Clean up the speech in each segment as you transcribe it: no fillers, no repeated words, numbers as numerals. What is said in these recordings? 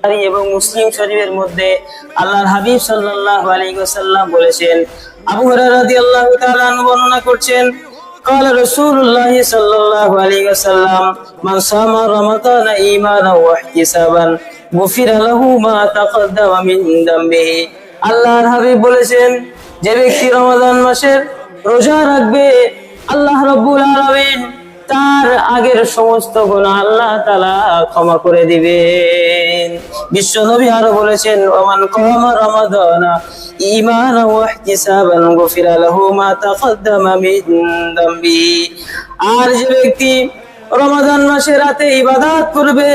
এবং মুসলিম শরীফের মধ্যে আল্লাহর হাবিব সাল্লাল্লাহু আলাইহি ওয়াসাল্লাম বলেছেন, আবু হুরায়রা রাদিয়াল্লাহু তাআলা বর্ণনা করছেন, قال رسول الله صلى الله عليه وسلم من صام رمضان إيمانا واحتسابا غفر له ما تقدم من ذنبه। আল্লাহর হাবিব বলেছেন, যে ব্যক্তি রমাদান মাসের রোজা রাখবে, আল্লাহ রাব্বুল আলামিন তার আগের সমস্ত গুনাহ আল্লাহ তাআলা ক্ষমা করে দিবেন। বিশ্ব নবী আরো বলেছেন, ওমান কামা রমাদানা ঈমানান ওয়া ইহতিসাবান গুফিরা লাহু মা তাকদ্দামা মিন যামবি। আর যে ব্যক্তি রমাদান মাসে রাতে ইবাদত করবে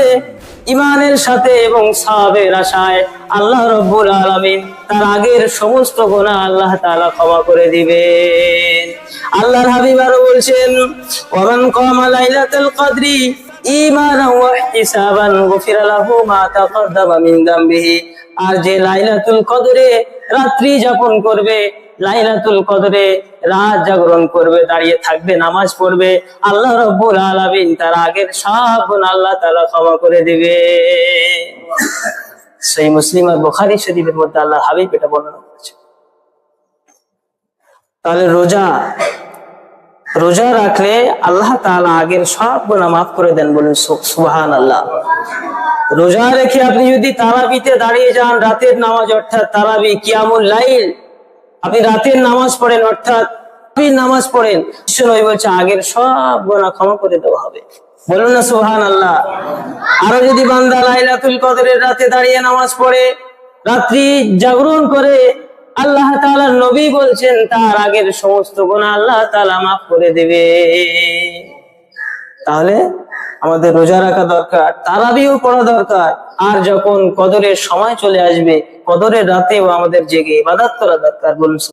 ঈমানের সাথে এবং সওয়াবের আশায়, আল্লাহ রাব্বুল আলামিন তার আগের সমস্ত গুনাহ আল্লাহ তাআলা ক্ষমা করে দিবেন। আল্লাহর হাবিব আরো বলছেন, ওমান কামা লাইলাতুল কদরি ঈমানান ওয়া ইহতিসাবান গুফিরা লাহু মা তাকদ্দামা মিন যামবিহি। আর যে লাইলাতুল কদরে রাত্রি যাপন করবে, লাইলাতুল কদরে রাত জাগরণ করবে, দাঁড়িয়ে থাকবে, নামাজ পড়বে, আল্লাহ রাব্বুল আলামিন তার আগের সব গুনাহ আল্লাহ তাআলা ক্ষমা করে দিবে। সহিহ মুসলিম আর বুখারী শরীফের মধ্যে আল্লাহর হাবিব এটা বর্ণনা করেছেন। তাহলে রোজা রাখলে আল্লাহ তাআলা আগের সব গুনাহ মাফ করে দেন, বলেন সুবহানাল্লাহ। রোজা রেখে আপনি যদি তারাবিতে দাঁড়িয়ে যান, রাতের নামাজ অর্থাৎ তারাবি কিয়ামুল লাইল, আপনি রাতের নামাজ পড়েন অর্থাৎ নামাজ পড়েন, ঈশ্বর বলছে আগের সব গুনাহ ক্ষমা করে দেওয়া হবে, বলুন না সুবহানাল্লাহ। আরো যদি বান্দা লাইলাতুল কদরের রাতে দাঁড়িয়ে নামাজ পড়ে, রাত্রি জাগরণ করে, আল্লাহ তাআলার নবী বলছেন তার আগের সমস্ত গুনাহ আল্লাহ তাআলা মাফ করে দেবে। তাহলে আমাদের রোজা রাখা দরকার, তারাবিও পড়া দরকার। আর যখন কদরের সময় চলে আসবে, কদরের রাতেও আমাদের জেগে ইবাদত করা দরকার, বলুন।